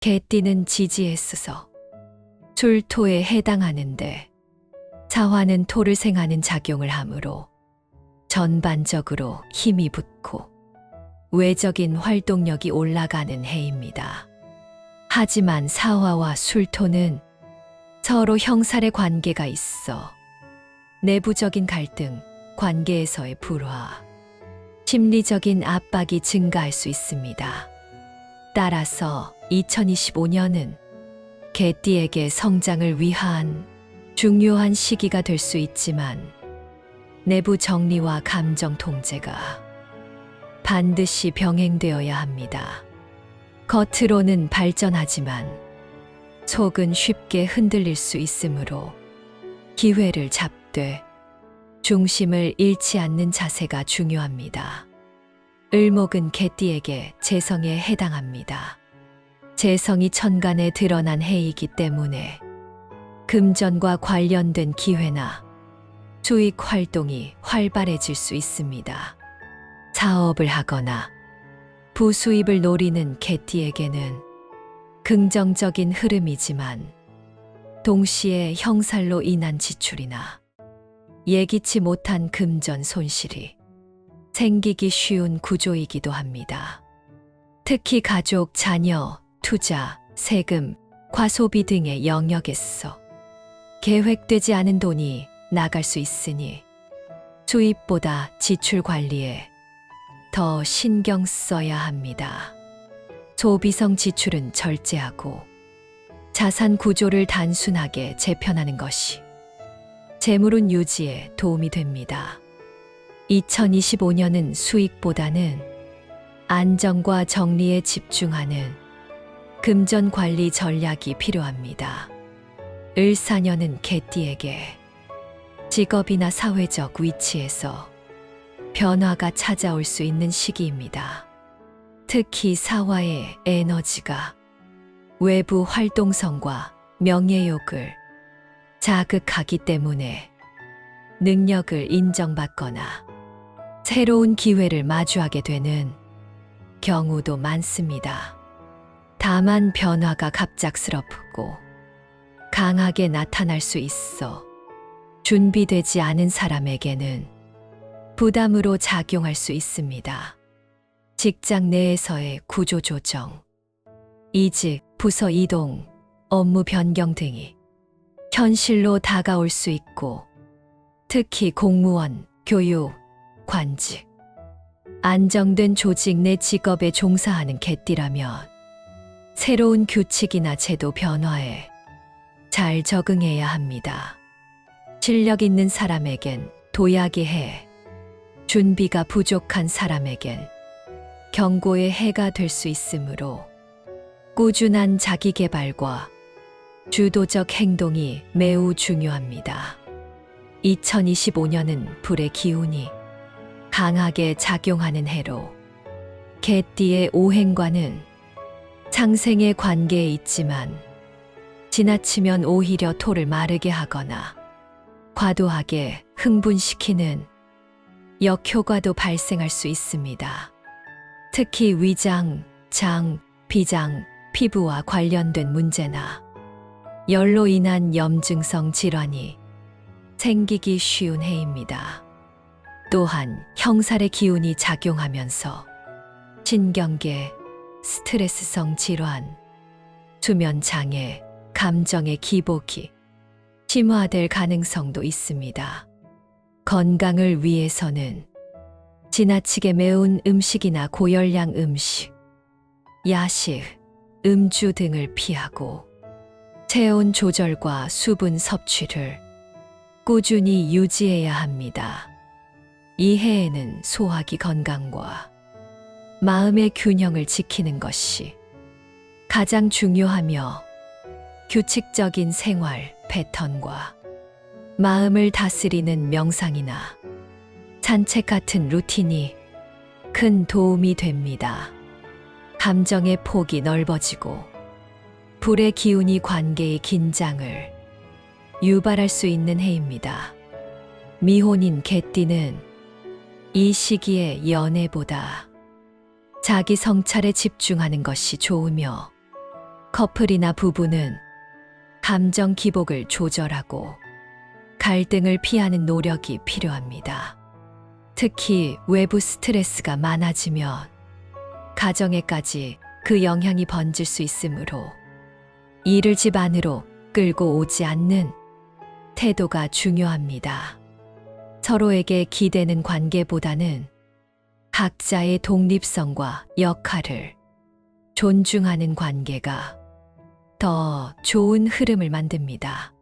개띠는 지지에 쓰서 술토에 해당하는데 사화는 토를 생하는 작용을 하므로 전반적으로 힘이 붙고 외적인 활동력이 올라가는 해입니다. 하지만 사화와 술토는 서로 형살의 관계가 있어 내부적인 갈등, 관계에서의 불화, 심리적인 압박이 증가할 수 있습니다. 따라서 2025년은 개띠에게 성장을 위한 중요한 시기가 될 수 있지만 내부 정리와 감정 통제가 반드시 병행되어야 합니다. 겉으로는 발전하지만 속은 쉽게 흔들릴 수 있으므로 기회를 잡되 중심을 잃지 않는 자세가 중요합니다. 을목은 개띠에게 재성에 해당합니다. 재성이 천간에 드러난 해이기 때문에 금전과 관련된 기회나 수익 활동이 활발해질 수 있습니다. 사업을 하거나 부수입을 노리는 개띠에게는 긍정적인 흐름이지만 동시에 형살로 인한 지출이나 예기치 못한 금전 손실이 생기기 쉬운 구조이기도 합니다. 특히 가족, 자녀, 투자, 세금, 과소비 등의 영역에서 계획되지 않은 돈이 나갈 수 있으니 수입보다 지출 관리에 더 신경 써야 합니다. 소비성 지출은 절제하고 자산 구조를 단순하게 재편하는 것이 재물운 유지에 도움이 됩니다. 2025년은 수익보다는 안정과 정리에 집중하는 금전 관리 전략이 필요합니다. 을사년은 개띠에게 직업이나 사회적 위치에서 변화가 찾아올 수 있는 시기입니다. 특히 사화의 에너지가 외부 활동성과 명예욕을 자극하기 때문에 능력을 인정받거나 새로운 기회를 마주하게 되는 경우도 많습니다. 다만 변화가 갑작스럽고 강하게 나타날 수 있어 준비되지 않은 사람에게는 부담으로 작용할 수 있습니다. 직장 내에서의 구조 조정, 이직, 부서 이동, 업무 변경 등이 현실로 다가올 수 있고 특히 공무원, 교육, 관직, 안정된 조직 내 직업에 종사하는 개띠라면 새로운 규칙이나 제도 변화에 잘 적응해야 합니다. 실력 있는 사람에겐 도약의 해, 준비가 부족한 사람에겐 경고의 해가 될 수 있으므로 꾸준한 자기개발과 주도적 행동이 매우 중요합니다. 2025년은 불의 기운이 강하게 작용하는 해로 개띠의 오행과는 상생의 관계에 있지만 지나치면 오히려 토를 마르게 하거나 과도하게 흥분시키는 역효과도 발생할 수 있습니다. 특히 위장, 장, 비장, 피부와 관련된 문제나 열로 인한 염증성 질환이 생기기 쉬운 해입니다. 또한 형살의 기운이 작용하면서 신경계, 스트레스성 질환, 수면 장애, 감정의 기복이 심화될 가능성도 있습니다. 건강을 위해서는 지나치게 매운 음식이나 고열량 음식, 야식, 음주 등을 피하고 체온 조절과 수분 섭취를 꾸준히 유지해야 합니다. 이 해에는 소화기 건강과 마음의 균형을 지키는 것이 가장 중요하며 규칙적인 생활 패턴과 마음을 다스리는 명상이나 산책 같은 루틴이 큰 도움이 됩니다. 감정의 폭이 넓어지고 불의 기운이 관계의 긴장을 유발할 수 있는 해입니다. 미혼인 개띠는 이 시기에 연애보다 자기 성찰에 집중하는 것이 좋으며 커플이나 부부는 감정 기복을 조절하고 갈등을 피하는 노력이 필요합니다. 특히 외부 스트레스가 많아지면 가정에까지 그 영향이 번질 수 있으므로 이를 집 안으로 끌고 오지 않는 태도가 중요합니다. 서로에게 기대는 관계보다는 각자의 독립성과 역할을 존중하는 관계가 더 좋은 흐름을 만듭니다.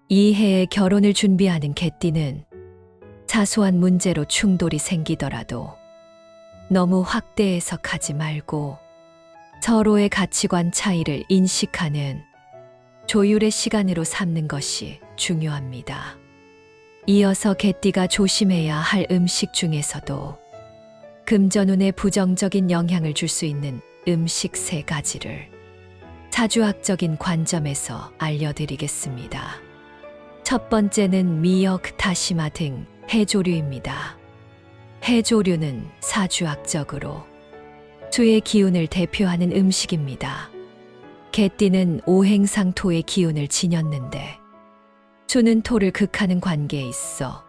이 해에 결혼을 준비하는 개띠는 사소한 문제로 충돌이 생기더라도 너무 확대 해석하지 말고 서로의 가치관 차이를 인식하는 조율의 시간으로 삼는 것이 중요합니다. 이어서 개띠가 조심해야 할 음식 중에서도 금전운에 부정적인 영향을 줄 수 있는 음식 3가지를 사주학적인 관점에서 알려드리겠습니다. 첫 번째는 미역, 다시마 등 해조류입니다. 해조류는 사주학적으로 수의 기운을 대표하는 음식입니다. 개띠는 오행상 토의 기운을 지녔는데 수는 토를 극하는 관계에 있어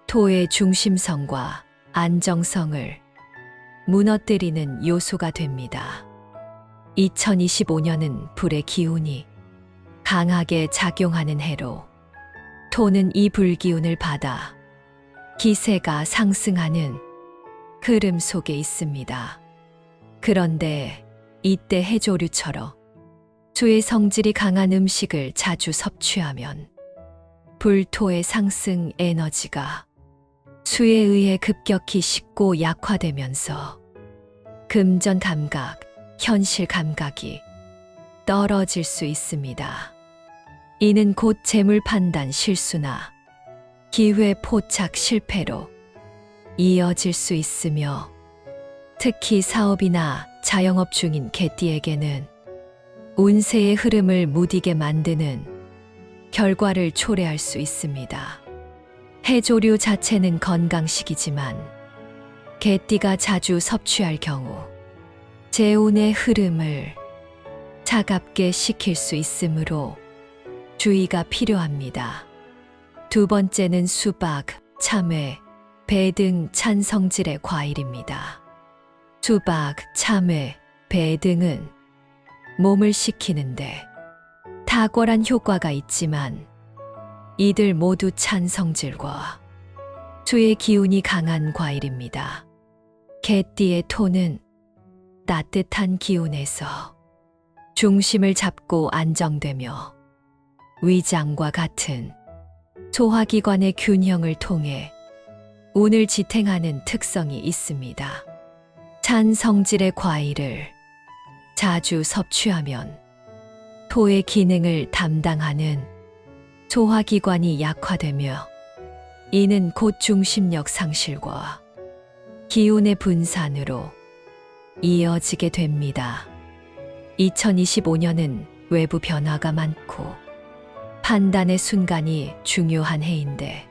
토의 중심성과 안정성을 무너뜨리는 요소가 됩니다. 2025년은 불의 기운이 강하게 작용하는 해로 토는 이 불기운을 받아 기세가 상승하는 흐름 속에 있습니다. 그런데 이때 해조류처럼 수의 성질이 강한 음식을 자주 섭취하면 불토의 상승 에너지가 수에 의해 급격히 식고 약화되면서 금전 감각, 현실 감각이 떨어질 수 있습니다. 이는 곧 재물 판단 실수나 기회 포착 실패로 이어질 수 있으며 특히 사업이나 자영업 중인 개띠에게는 운세의 흐름을 무디게 만드는 결과를 초래할 수 있습니다. 해조류 자체는 건강식이지만 개띠가 자주 섭취할 경우 재운의 흐름을 차갑게 시킬 수 있으므로 주의가 필요합니다. 두 번째는 수박, 참외, 배 등 찬 성질의 과일입니다. 수박, 참외, 배 등은 몸을 식히는데 탁월한 효과가 있지만 이들 모두 찬 성질과 수의 기운이 강한 과일입니다. 개띠의 토는 따뜻한 기운에서 중심을 잡고 안정되며 위장과 같은 소화기관의 균형을 통해 운을 지탱하는 특성이 있습니다. 찬 성질의 과일을 자주 섭취하면 토의 기능을 담당하는 소화기관이 약화되며 이는 곧 중심력 상실과 기운의 분산으로 이어지게 됩니다. 2025년은 외부 변화가 많고 판단의 순간이 중요한 해인데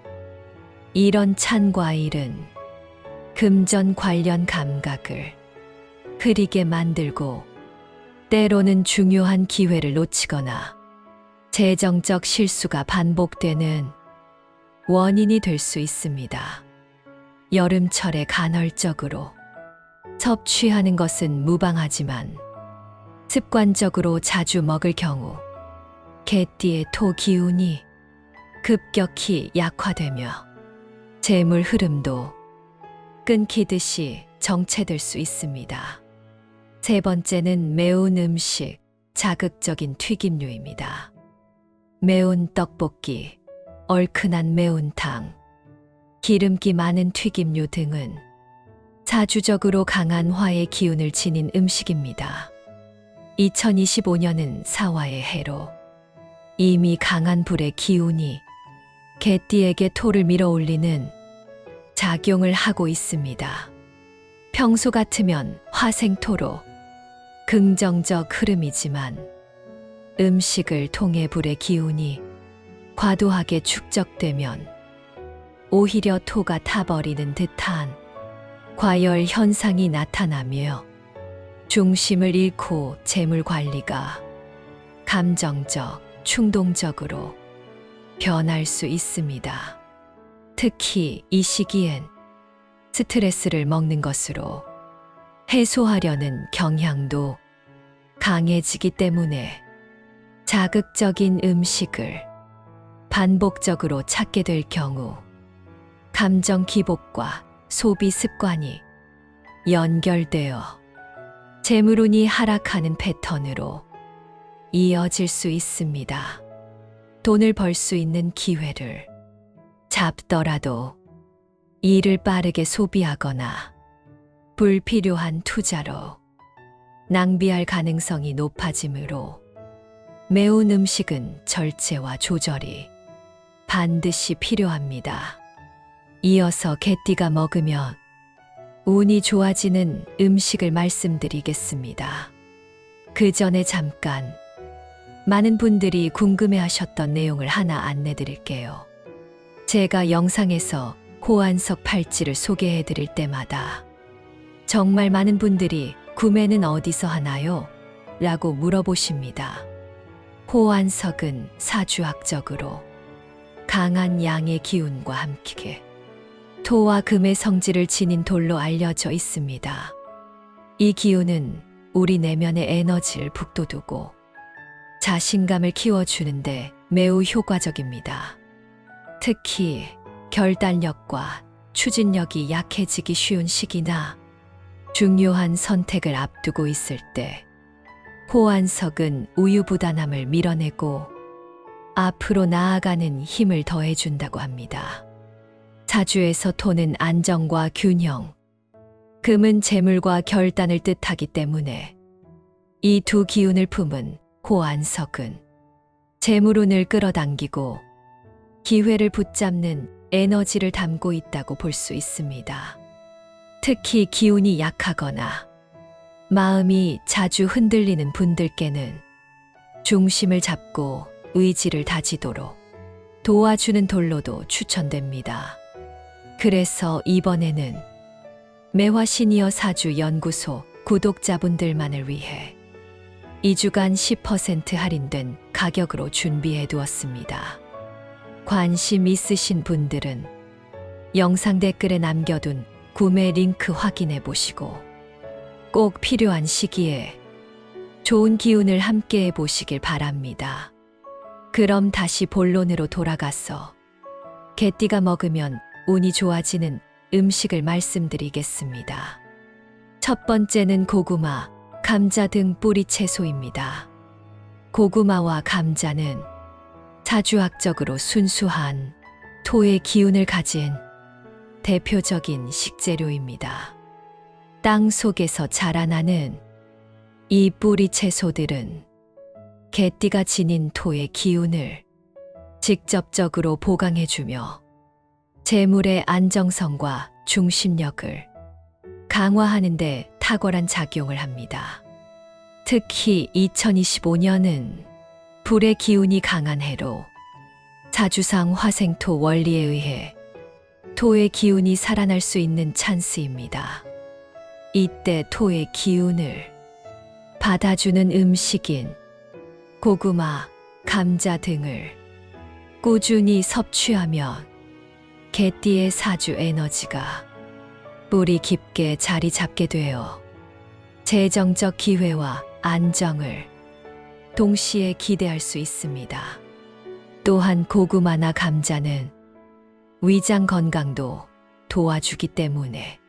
이런 찬 과일은 금전 관련 감각을 흐리게 만들고 때로는 중요한 기회를 놓치거나 재정적 실수가 반복되는 원인이 될 수 있습니다. 여름철에 간헐적으로 섭취하는 것은 무방하지만 습관적으로 자주 먹을 경우 개띠의 토 기운이 급격히 약화되며 재물 흐름도 끊기듯이 정체될 수 있습니다. 세 번째는 매운 음식, 자극적인 튀김류입니다. 매운 떡볶이, 얼큰한 매운탕, 기름기 많은 튀김류 등은 사주적으로 강한 화의 기운을 지닌 음식입니다. 2025년은 사화의 해로 이미 강한 불의 기운이 개띠에게 토를 밀어올리는 작용을 하고 있습니다. 평소 같으면 화생토로 긍정적 흐름이지만 음식을 통해 불의 기운이 과도하게 축적되면 오히려 토가 타버리는 듯한 과열 현상이 나타나며 중심을 잃고 재물 관리가 감정적, 충동적으로 변할 수 있습니다. 특히 이 시기엔 스트레스를 먹는 것으로 해소하려는 경향도 강해지기 때문에 자극적인 음식을 반복적으로 찾게 될 경우 감정 기복과 소비 습관이 연결되어 재물운이 하락하는 패턴으로 이어질 수 있습니다. 돈을 벌 수 있는 기회를 잡더라도 이를 빠르게 소비하거나 불필요한 투자로 낭비할 가능성이 높아지므로 매운 음식은 절제와 조절이 반드시 필요합니다. 이어서 개띠가 먹으면 운이 좋아지는 음식을 말씀드리겠습니다. 그 전에 잠깐 많은 분들이 궁금해하셨던 내용을 하나 안내드릴게요. 제가 영상에서 호안석 팔찌를 소개해드릴 때마다 정말 많은 분들이 구매는 어디서 하나요? 라고 물어보십니다. 호안석은 사주학적으로 강한 양의 기운과 함께 토와 금의 성질을 지닌 돌로 알려져 있습니다. 이 기운은 우리 내면의 에너지를 북돋우고 자신감을 키워주는데 매우 효과적입니다. 특히 결단력과 추진력이 약해지기 쉬운 시기나 중요한 선택을 앞두고 있을 때 호안석은 우유부단함을 밀어내고 앞으로 나아가는 힘을 더해준다고 합니다. 사주에서 토는 안정과 균형, 금은 재물과 결단을 뜻하기 때문에 이 두 기운을 품은 호안석은 재물운을 끌어당기고 기회를 붙잡는 에너지를 담고 있다고 볼 수 있습니다. 특히 기운이 약하거나 마음이 자주 흔들리는 분들께는 중심을 잡고 의지를 다지도록 도와주는 돌로도 추천됩니다. 그래서 이번에는 매화 시니어 사주 연구소 구독자분들만을 위해 2주간 10% 할인된 가격으로 준비해 두었습니다. 관심 있으신 분들은 영상 댓글에 남겨둔 구매 링크 확인해 보시고 꼭 필요한 시기에 좋은 기운을 함께 해 보시길 바랍니다. 그럼 다시 본론으로 돌아가서 개띠가 먹으면 운이 좋아지는 음식을 말씀드리겠습니다. 첫 번째는 고구마, 감자 등 뿌리 채소입니다. 고구마와 감자는 사주학적으로 순수한 토의 기운을 가진 대표적인 식재료입니다. 땅 속에서 자라나는 이 뿌리 채소들은 개띠가 지닌 토의 기운을 직접적으로 보강해주며 재물의 안정성과 중심력을 강화하는 데 탁월한 작용을 합니다. 특히 2025년은 불의 기운이 강한 해로 사주상 화생토 원리에 의해 토의 기운이 살아날 수 있는 찬스입니다. 이때 토의 기운을 받아주는 음식인 고구마, 감자 등을 꾸준히 섭취하면 개띠의 사주 에너지가 뿌리 깊게 자리 잡게 되어 재정적 기회와 안정을 동시에 기대할 수 있습니다. 또한 고구마나 감자는 위장 건강도 도와주기 때문에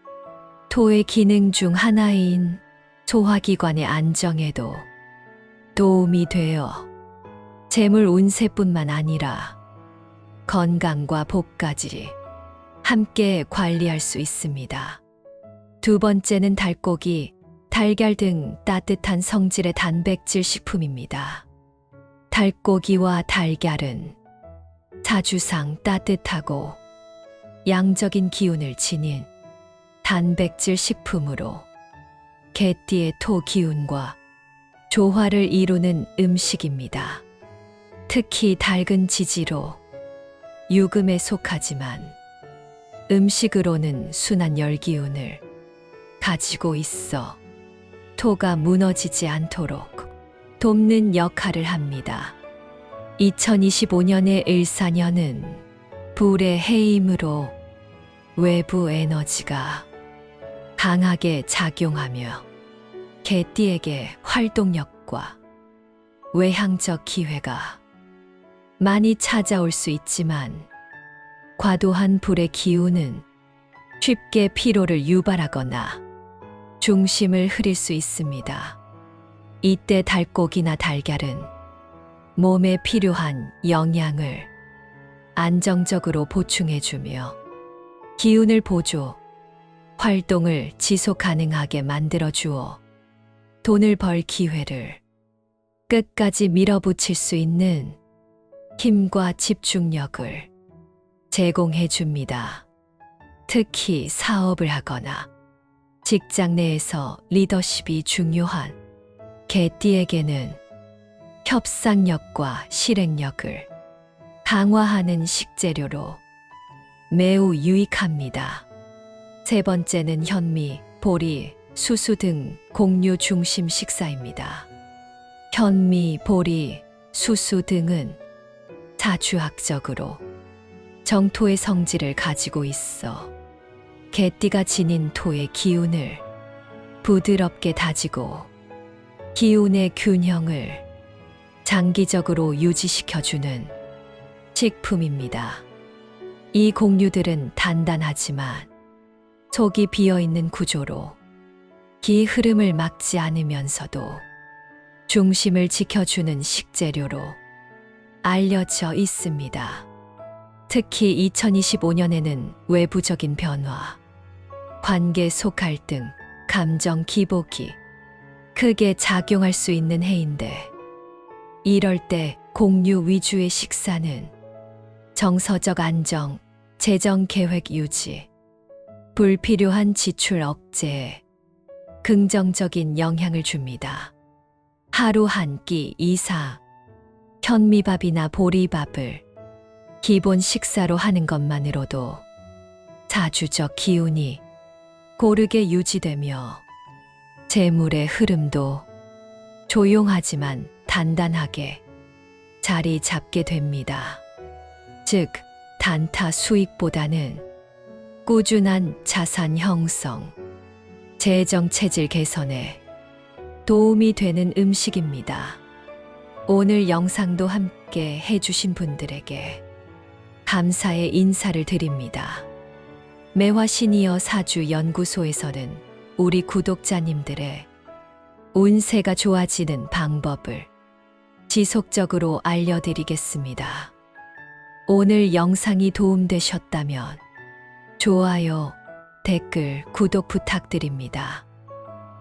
토의 기능 중 하나인 소화기관의 안정에도 도움이 되어 재물 운세뿐만 아니라 건강과 복까지 함께 관리할 수 있습니다. 두 번째는 닭고기, 달걀 등 따뜻한 성질의 단백질 식품입니다. 닭고기와 달걀은 사주상 따뜻하고 양적인 기운을 지닌 단백질 식품으로 개띠의 토 기운과 조화를 이루는 음식입니다. 특히 닭은 지지로 유금에 속하지만 음식으로는 순한 열기운을 가지고 있어 토가 무너지지 않도록 돕는 역할을 합니다. 2025년의 을사년은 불의 해임으로 외부 에너지가 강하게 작용하며 개띠에게 활동력과 외향적 기회가 많이 찾아올 수 있지만 과도한 불의 기운은 쉽게 피로를 유발하거나 중심을 흐릴 수 있습니다. 이때 닭고기나 달걀은 몸에 필요한 영양을 안정적으로 보충해주며 기운을 보조, 활동을 지속 가능하게 만들어주어 돈을 벌 기회를 끝까지 밀어붙일 수 있는 힘과 집중력을 제공해 줍니다. 특히 사업을 하거나 직장 내에서 리더십이 중요한 개띠에게는 협상력과 실행력을 강화하는 식재료로 매우 유익합니다. 세 번째는 현미, 보리, 수수 등 곡류 중심 식사입니다. 현미, 보리, 수수 등은 사주학적으로 정토의 성질을 가지고 있어 개띠가 지닌 토의 기운을 부드럽게 다지고 기운의 균형을 장기적으로 유지시켜주는 식품입니다. 이 곡류들은 단단하지만 속이 비어있는 구조로 기 흐름을 막지 않으면서도 중심을 지켜주는 식재료로 알려져 있습니다. 특히 2025년에는 외부적인 변화, 관계 속 갈등, 감정 기복이 크게 작용할 수 있는 해인데 이럴 때 곡류 위주의 식사는 정서적 안정, 재정 계획 유지, 불필요한 지출 억제에 긍정적인 영향을 줍니다. 하루 한 끼 이상 현미밥이나 보리밥을 기본 식사로 하는 것만으로도 사주적 기운이 고르게 유지되며 재물의 흐름도 조용하지만 단단하게 자리 잡게 됩니다. 즉, 단타 수익보다는 꾸준한 자산 형성, 재정 체질 개선에 도움이 되는 음식입니다. 오늘 영상도 함께 해주신 분들에게 감사의 인사를 드립니다. 매화 시니어 사주 연구소에서는 우리 구독자님들의 운세가 좋아지는 방법을 지속적으로 알려드리겠습니다. 오늘 영상이 도움되셨다면 좋아요, 댓글, 구독 부탁드립니다.